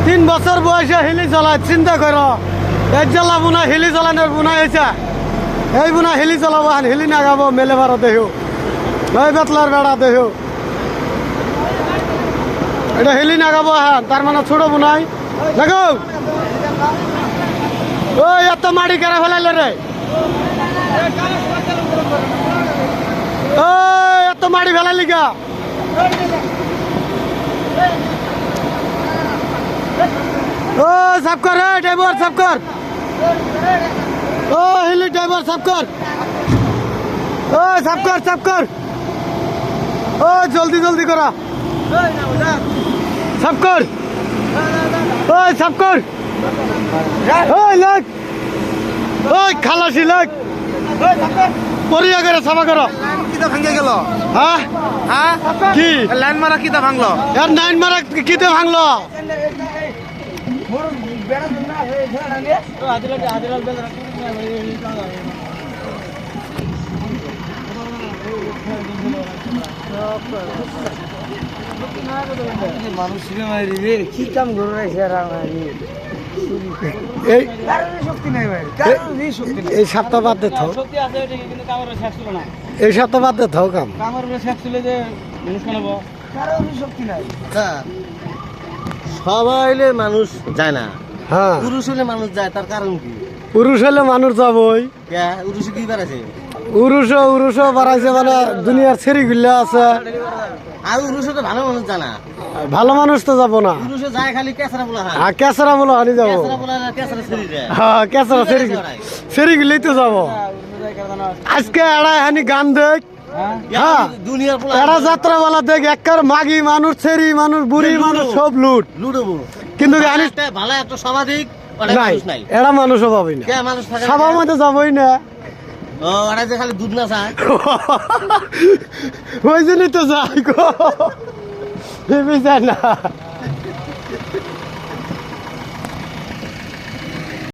3 বছর বয়সে হিলি চালায়, চিন্তা করো। এক জেলা বোনা হিলি চালানোর বোনা হয়েছে, এই বোনা হিলি চালাবো, হিলি নাগাবো মেলে ভাড়া দেহ, ওই বেতলার বেড়া দেহ, এটা হিলি নাগাবো। হ্যাঁ, তার মানে ছোট বোনাই দেখো। ওই এত মাটি কেড়ে ফেলাইলে রে, ওই এত মাটি ফেলাইলি গা। ও সাফ কর রে ড্রাইভার, সাফ কর। ও হিলি ড্রাইভার সাফ কর, ও সাফ কর, সাফ কর। ও জলদি জলদি করা, সাফ কর। ওই সাফ কর, ওই লাগ, ওই খালাসি লাগ, পরিয়া করে সাফা করো। কিতা ভাঙ্গে গেল? হ্যাঁ হ্যাঁ কি লাইন মারা কিতা ভাঙলো? এর 9 মারা কিতে ভাঙলো? মানুষ কি কাম করে এই শক্তি নাই ভাই, কারোরই শক্তি নাই। এই সপ্তাহ বাদ দে থাও, শক্তি আছে এটা কিন্তু কামড় শেষ ছিল না। এই সপ্তাহ বাদ দে থাও কাম। কামড় শেষ ছিল যে জিনিস বানাবো। কারোরই শক্তি নাই। সবাই হইলে মানুষ যায় না, হ্যাঁ পুরুষ হইলে মানুষ যায়, তার কারণ কি? পুরুষ হলে মানুষ যাবই। পুরুষ কি বেড়াছে? উরুষ বাড়াইছে, মানে দুনিয়ার ছেড়ি গুলা আছে। আর পুরুষে তো ভালো মানুষ জানা, ভালো মানুষ তো যাবো না, পুরুষে যায় খালি কেঁচড়া বলা হয়, আর কেঁচড়া বলো হানি যাবো। কেঁচড়া বলা কেঁচড়া ছেড়ে দেয়। হ্যাঁ কেঁচড়া ছেড়ি গুলেই তো যাবো। আজকে এড়া হানি গান দেখ, হ্যাঁ দুনিয়ার পোলা এরা যাত্রা বলা দেখ, একার মাগি মানুষ, ছেড়ি মানুষ, বুড়ি মানুষ সব লুট। লুডবো, কিন্তু গানি ভালো একটা সমাধিক নাই, মানুষ নাই। এরা মানুষও পাবই না, কে মানুষ থাকে না? সবার মধ্যে যাবই না। ও ওরা যে খালি দুধ না চায়। ওই জন্যই তো যাই গো, ভেবে যায় না।